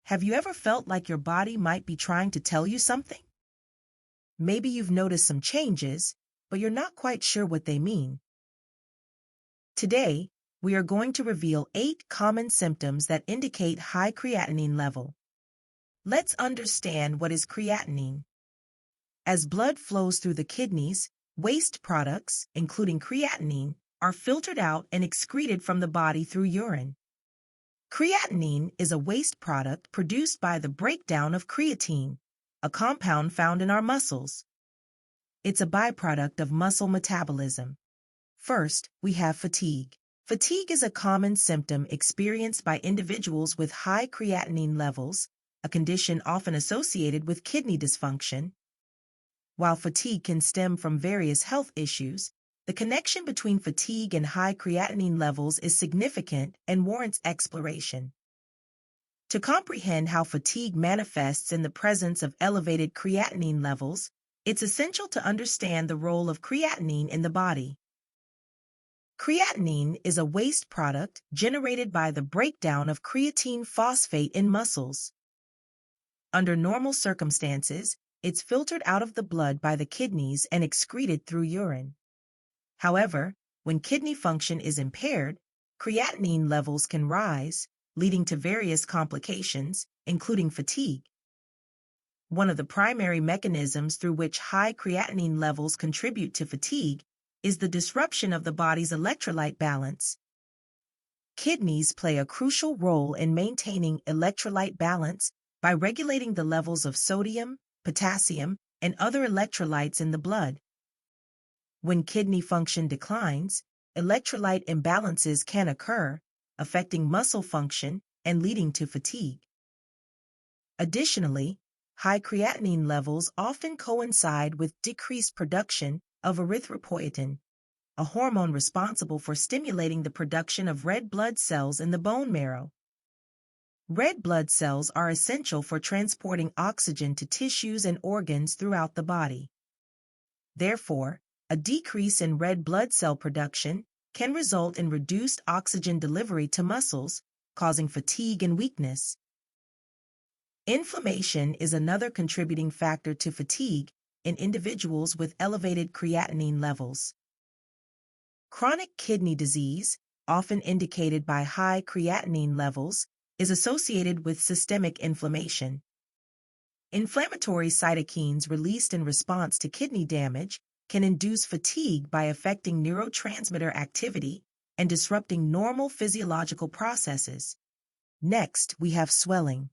Have you ever felt like your body might be trying to tell you something? Maybe you've noticed some changes, but you're not quite sure what they mean. Today, we are going to reveal 8 common symptoms that indicate high creatinine level. Let's understand what is creatinine. As blood flows through the kidneys, waste products, including creatinine, are filtered out and excreted from the body through urine. Creatinine is a waste product produced by the breakdown of creatine, a compound found in our muscles. It's a byproduct of muscle metabolism. First, we have fatigue. Fatigue is a common symptom experienced by individuals with high creatinine levels, a condition often associated with kidney dysfunction. While fatigue can stem from various health issues, the connection between fatigue and high creatinine levels is significant and warrants exploration. To comprehend how fatigue manifests in the presence of elevated creatinine levels, it's essential to understand the role of creatinine in the body. Creatinine is a waste product generated by the breakdown of creatine phosphate in muscles. Under normal circumstances, it's filtered out of the blood by the kidneys and excreted through urine. However, when kidney function is impaired, creatinine levels can rise, leading to various complications, including fatigue. One of the primary mechanisms through which high creatinine levels contribute to fatigue is the disruption of the body's electrolyte balance. Kidneys play a crucial role in maintaining electrolyte balance by regulating the levels of sodium, potassium, and other electrolytes in the blood. When kidney function declines, electrolyte imbalances can occur, affecting muscle function and leading to fatigue. Additionally, high creatinine levels often coincide with decreased production of erythropoietin, a hormone responsible for stimulating the production of red blood cells in the bone marrow. Red blood cells are essential for transporting oxygen to tissues and organs throughout the body. Therefore, a decrease in red blood cell production can result in reduced oxygen delivery to muscles, causing fatigue and weakness. Inflammation is another contributing factor to fatigue in individuals with elevated creatinine levels. Chronic kidney disease, often indicated by high creatinine levels, is associated with systemic inflammation. Inflammatory cytokines released in response to kidney damage can induce fatigue by affecting neurotransmitter activity and disrupting normal physiological processes. Next, we have swelling.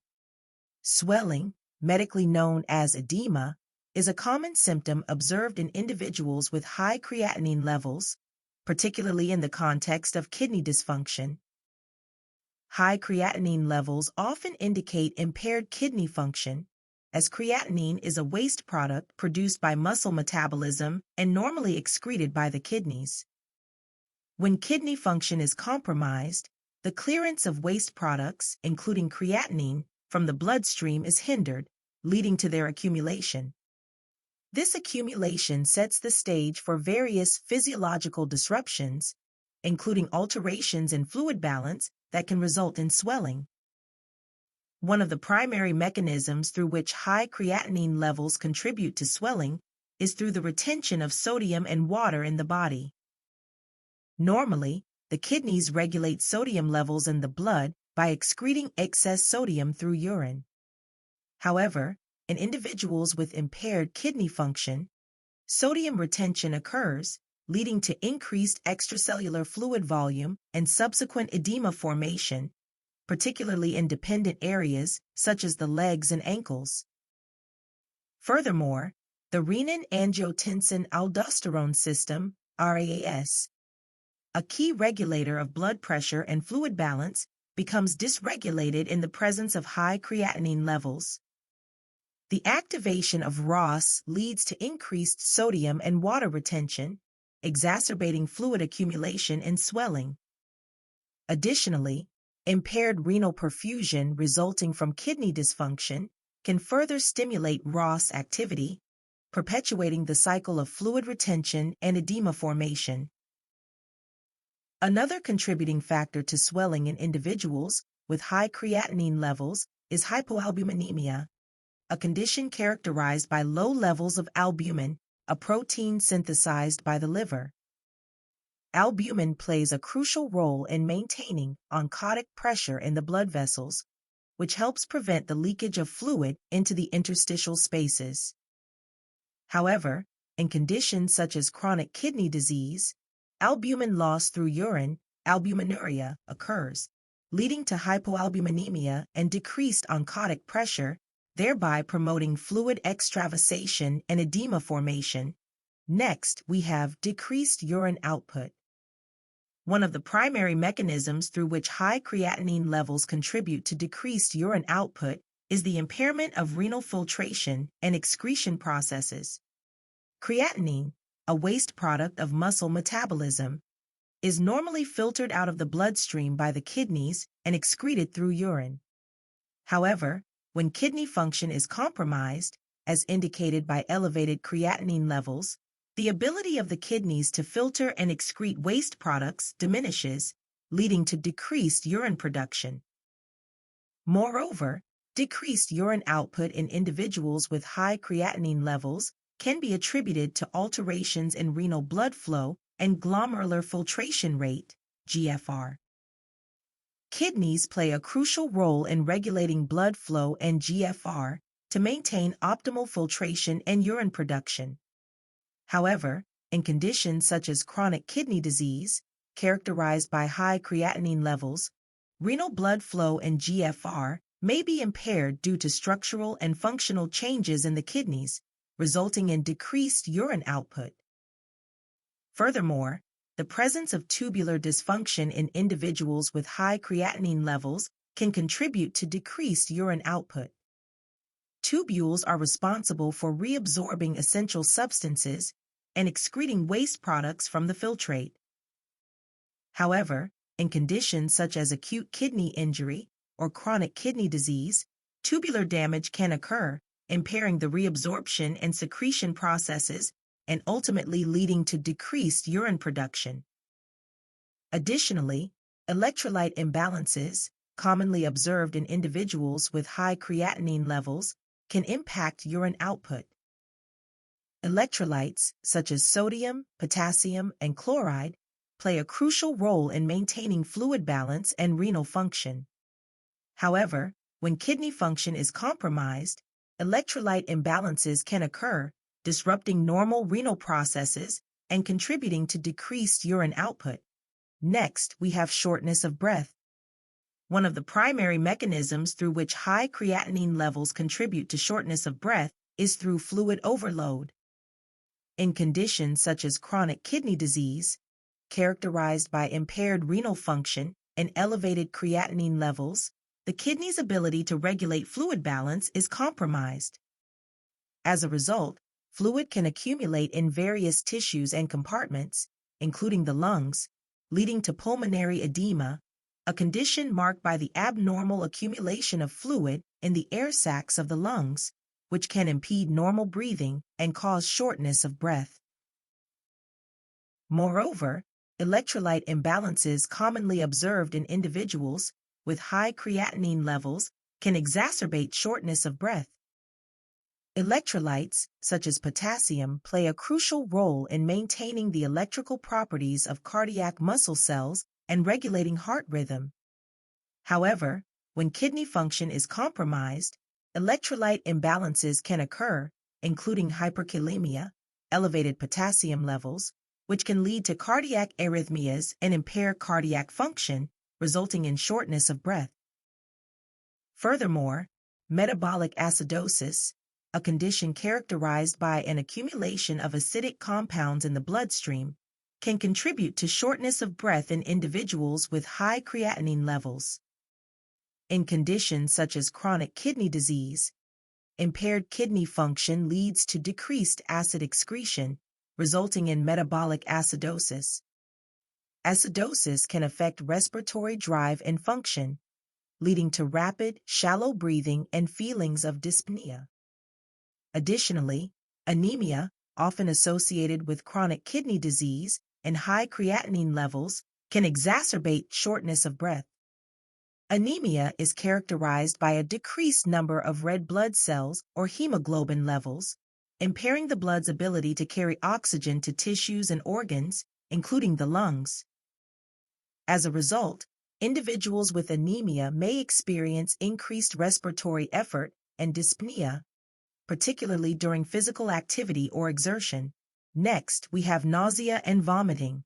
Swelling, medically known as edema, is a common symptom observed in individuals with high creatinine levels, particularly in the context of kidney dysfunction. High creatinine levels often indicate impaired kidney function, as creatinine is a waste product produced by muscle metabolism and normally excreted by the kidneys. When kidney function is compromised, the clearance of waste products, including creatinine, from the bloodstream is hindered, leading to their accumulation. This accumulation sets the stage for various physiological disruptions, including alterations in fluid balance that can result in swelling. One of the primary mechanisms through which high creatinine levels contribute to swelling is through the retention of sodium and water in the body. Normally, the kidneys regulate sodium levels in the blood by excreting excess sodium through urine. However, in individuals with impaired kidney function, sodium retention occurs, leading to increased extracellular fluid volume and subsequent edema formation, particularly in dependent areas such as the legs and ankles. Furthermore, the renin-angiotensin-aldosterone system, RAAS, a key regulator of blood pressure and fluid balance, becomes dysregulated in the presence of high creatinine levels. The activation of RAAS leads to increased sodium and water retention, exacerbating fluid accumulation and swelling. Additionally, impaired renal perfusion resulting from kidney dysfunction can further stimulate RAAS activity, perpetuating the cycle of fluid retention and edema formation. Another contributing factor to swelling in individuals with high creatinine levels is hypoalbuminemia, a condition characterized by low levels of albumin, a protein synthesized by the liver. Albumin plays a crucial role in maintaining oncotic pressure in the blood vessels, which helps prevent the leakage of fluid into the interstitial spaces. However, in conditions such as chronic kidney disease, albumin loss through urine, albuminuria, occurs, leading to hypoalbuminemia and decreased oncotic pressure, thereby promoting fluid extravasation and edema formation. Next, we have decreased urine output. One of the primary mechanisms through which high creatinine levels contribute to decreased urine output is the impairment of renal filtration and excretion processes. Creatinine, a waste product of muscle metabolism, is normally filtered out of the bloodstream by the kidneys and excreted through urine. However, when kidney function is compromised, as indicated by elevated creatinine levels, the ability of the kidneys to filter and excrete waste products diminishes, leading to decreased urine production. Moreover, decreased urine output in individuals with high creatinine levels can be attributed to alterations in renal blood flow and glomerular filtration rate, GFR. Kidneys play a crucial role in regulating blood flow and GFR to maintain optimal filtration and urine production. However, in conditions such as chronic kidney disease, characterized by high creatinine levels, renal blood flow and GFR may be impaired due to structural and functional changes in the kidneys, resulting in decreased urine output. Furthermore, the presence of tubular dysfunction in individuals with high creatinine levels can contribute to decreased urine output. Tubules are responsible for reabsorbing essential substances and excreting waste products from the filtrate. However, in conditions such as acute kidney injury or chronic kidney disease, tubular damage can occur, impairing the reabsorption and secretion processes and ultimately leading to decreased urine production. Additionally, electrolyte imbalances, commonly observed in individuals with high creatinine levels, can impact urine output. Electrolytes, such as sodium, potassium, and chloride, play a crucial role in maintaining fluid balance and renal function. However, when kidney function is compromised, electrolyte imbalances can occur, disrupting normal renal processes and contributing to decreased urine output. Next, we have shortness of breath. One of the primary mechanisms through which high creatinine levels contribute to shortness of breath is through fluid overload. In conditions such as chronic kidney disease, characterized by impaired renal function and elevated creatinine levels, the kidney's ability to regulate fluid balance is compromised. As a result, fluid can accumulate in various tissues and compartments, including the lungs, leading to pulmonary edema, a condition marked by the abnormal accumulation of fluid in the air sacs of the lungs, which can impede normal breathing and cause shortness of breath. Moreover, electrolyte imbalances commonly observed in individuals with high creatinine levels can exacerbate shortness of breath. Electrolytes, such as potassium, play a crucial role in maintaining the electrical properties of cardiac muscle cells and regulating heart rhythm. However, when kidney function is compromised, electrolyte imbalances can occur, including hyperkalemia, elevated potassium levels, which can lead to cardiac arrhythmias and impair cardiac function, resulting in shortness of breath. Furthermore, metabolic acidosis, a condition characterized by an accumulation of acidic compounds in the bloodstream, can contribute to shortness of breath in individuals with high creatinine levels. In conditions such as chronic kidney disease, impaired kidney function leads to decreased acid excretion, resulting in metabolic acidosis. Acidosis can affect respiratory drive and function, leading to rapid, shallow breathing and feelings of dyspnea. Additionally, anemia, often associated with chronic kidney disease and high creatinine levels, can exacerbate shortness of breath. Anemia is characterized by a decreased number of red blood cells or hemoglobin levels, impairing the blood's ability to carry oxygen to tissues and organs, including the lungs. As a result, individuals with anemia may experience increased respiratory effort and dyspnea, particularly during physical activity or exertion. Next, we have nausea and vomiting.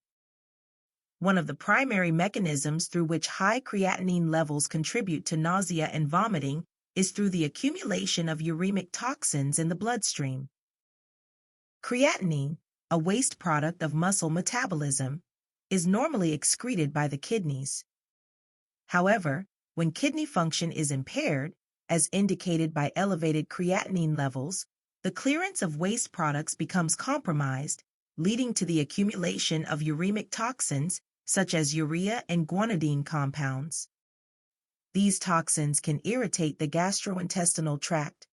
One of the primary mechanisms through which high creatinine levels contribute to nausea and vomiting is through the accumulation of uremic toxins in the bloodstream. Creatinine, a waste product of muscle metabolism, is normally excreted by the kidneys. However, when kidney function is impaired, as indicated by elevated creatinine levels, the clearance of waste products becomes compromised, leading to the accumulation of uremic toxins such as urea and guanidine compounds. These toxins can irritate the gastrointestinal tract,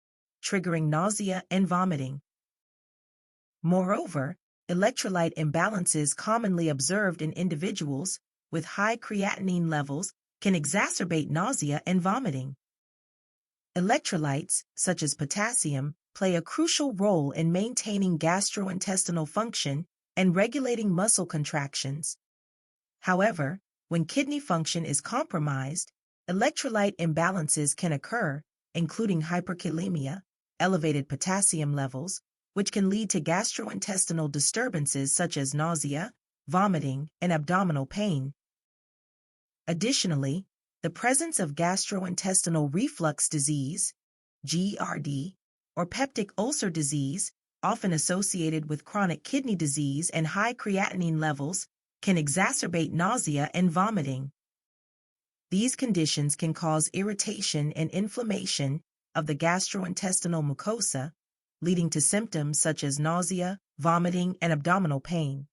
triggering nausea and vomiting. Moreover, electrolyte imbalances commonly observed in individuals with high creatinine levels can exacerbate nausea and vomiting. Electrolytes, such as potassium, play a crucial role in maintaining gastrointestinal function and regulating muscle contractions. However, when kidney function is compromised, electrolyte imbalances can occur, including hyperkalemia, elevated potassium levels, which can lead to gastrointestinal disturbances such as nausea, vomiting, and abdominal pain. Additionally, the presence of gastrointestinal reflux disease, GERD, or peptic ulcer disease, often associated with chronic kidney disease and high creatinine levels, can exacerbate nausea and vomiting. These conditions can cause irritation and inflammation of the gastrointestinal mucosa, leading to symptoms such as nausea, vomiting, and abdominal pain.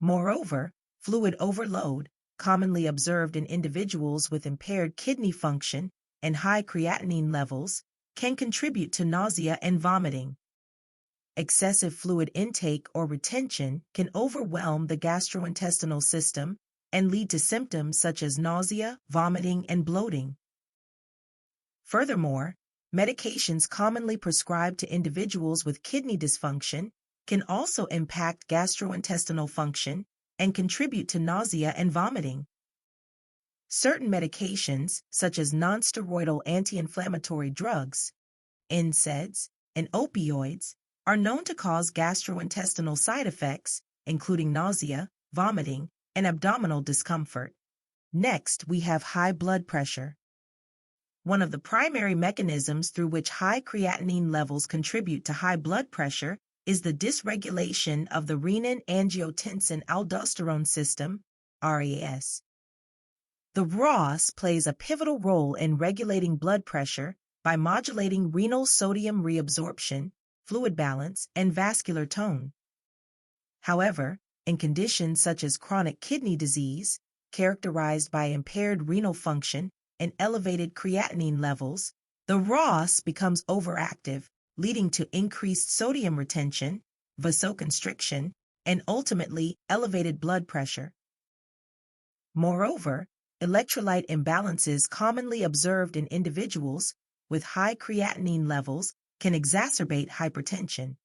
Moreover, fluid overload, commonly observed in individuals with impaired kidney function and high creatinine levels, can contribute to nausea and vomiting. Excessive fluid intake or retention can overwhelm the gastrointestinal system and lead to symptoms such as nausea, vomiting, and bloating. Furthermore, medications commonly prescribed to individuals with kidney dysfunction can also impact gastrointestinal function and contribute to nausea and vomiting. Certain medications, such as nonsteroidal anti-inflammatory drugs, NSAIDs, and opioids, are known to cause gastrointestinal side effects, including nausea, vomiting, and abdominal discomfort. Next, we have high blood pressure. One of the primary mechanisms through which high creatinine levels contribute to high blood pressure is the dysregulation of the renin-angiotensin-aldosterone system, RAS. The RAS plays a pivotal role in regulating blood pressure by modulating renal sodium reabsorption, fluid balance, and vascular tone. However, in conditions such as chronic kidney disease, characterized by impaired renal function and elevated creatinine levels, the RAS becomes overactive, leading to increased sodium retention, vasoconstriction, and ultimately elevated blood pressure. Moreover, electrolyte imbalances commonly observed in individuals with high creatinine levels can exacerbate hypertension.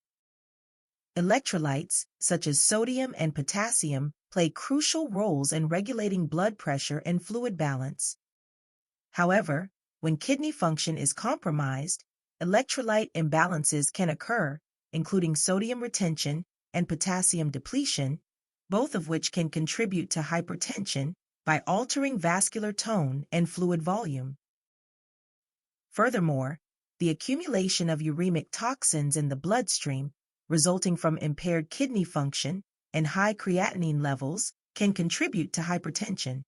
Electrolytes, such as sodium and potassium, play crucial roles in regulating blood pressure and fluid balance. However, when kidney function is compromised, electrolyte imbalances can occur, including sodium retention and potassium depletion, both of which can contribute to hypertension by altering vascular tone and fluid volume. Furthermore, the accumulation of uremic toxins in the bloodstream, resulting from impaired kidney function and high creatinine levels, can contribute to hypertension.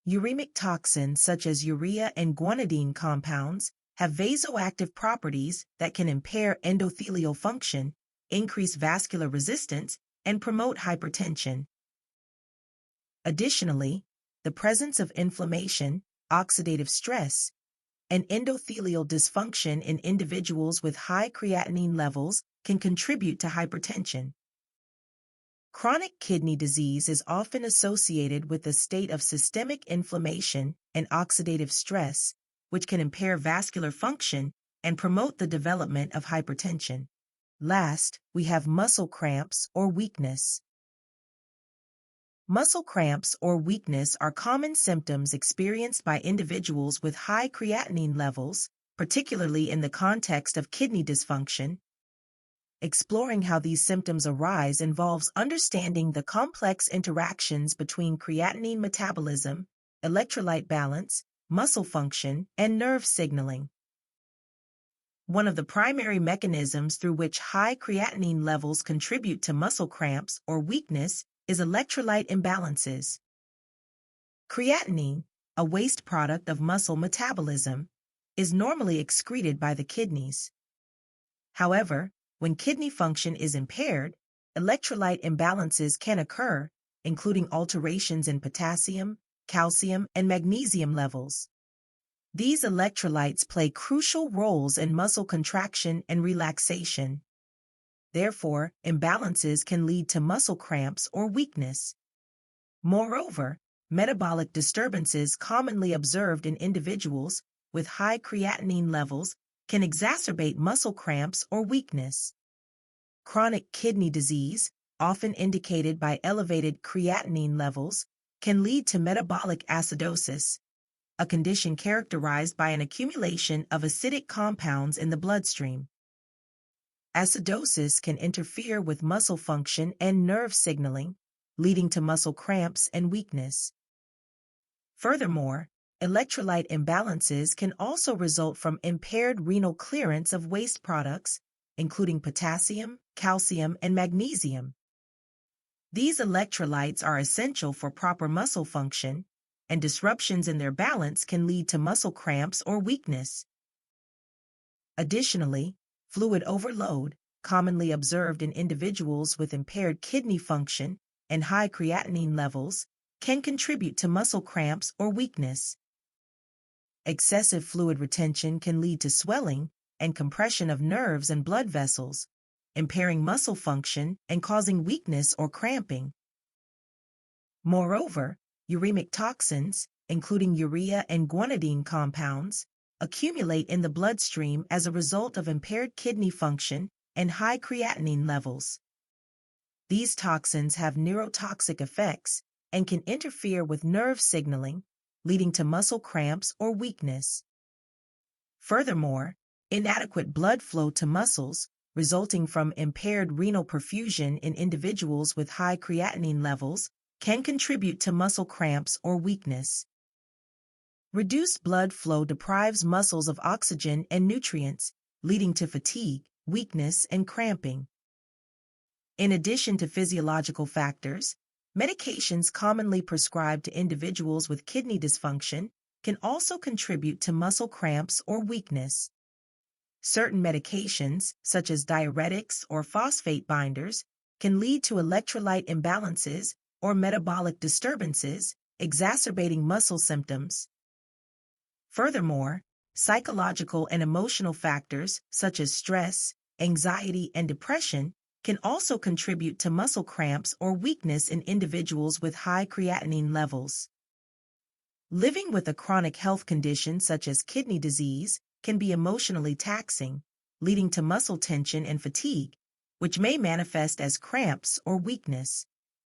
Uremic toxins such as urea and guanidine compounds have vasoactive properties that can impair endothelial function, increase vascular resistance, and promote hypertension. Additionally, the presence of inflammation, oxidative stress, and endothelial dysfunction in individuals with high creatinine levels can contribute to hypertension. Chronic kidney disease is often associated with a state of systemic inflammation and oxidative stress, which can impair vascular function and promote the development of hypertension. Last, we have muscle cramps or weakness. Muscle cramps or weakness are common symptoms experienced by individuals with high creatinine levels, particularly in the context of kidney dysfunction. Exploring how these symptoms arise involves understanding the complex interactions between creatinine metabolism, electrolyte balance, muscle function, and nerve signaling. One of the primary mechanisms through which high creatinine levels contribute to muscle cramps or weakness is electrolyte imbalances. Creatinine, a waste product of muscle metabolism, is normally excreted by the kidneys. However, when kidney function is impaired, electrolyte imbalances can occur, including alterations in potassium, calcium, and magnesium levels. These electrolytes play crucial roles in muscle contraction and relaxation. Therefore, imbalances can lead to muscle cramps or weakness. Moreover, metabolic disturbances commonly observed in individuals with high creatinine levels can exacerbate muscle cramps or weakness. Chronic kidney disease, often indicated by elevated creatinine levels, can lead to metabolic acidosis, a condition characterized by an accumulation of acidic compounds in the bloodstream. Acidosis can interfere with muscle function and nerve signaling, leading to muscle cramps and weakness. Furthermore, electrolyte imbalances can also result from impaired renal clearance of waste products, including potassium, calcium, and magnesium. These electrolytes are essential for proper muscle function, and disruptions in their balance can lead to muscle cramps or weakness. Additionally, fluid overload, commonly observed in individuals with impaired kidney function and high creatinine levels, can contribute to muscle cramps or weakness. Excessive fluid retention can lead to swelling and compression of nerves and blood vessels, impairing muscle function and causing weakness or cramping. Moreover, uremic toxins, including urea and guanidine compounds, accumulate in the bloodstream as a result of impaired kidney function and high creatinine levels. These toxins have neurotoxic effects and can interfere with nerve signaling, leading to muscle cramps or weakness. Furthermore, inadequate blood flow to muscles, resulting from impaired renal perfusion in individuals with high creatinine levels, can contribute to muscle cramps or weakness. Reduced blood flow deprives muscles of oxygen and nutrients, leading to fatigue, weakness, and cramping. In addition to physiological factors, medications commonly prescribed to individuals with kidney dysfunction can also contribute to muscle cramps or weakness. Certain medications, such as diuretics or phosphate binders, can lead to electrolyte imbalances or metabolic disturbances, exacerbating muscle symptoms. Furthermore, psychological and emotional factors, such as stress, anxiety, and depression, can also contribute to muscle cramps or weakness in individuals with high creatinine levels. Living with a chronic health condition such as kidney disease can be emotionally taxing, leading to muscle tension and fatigue, which may manifest as cramps or weakness.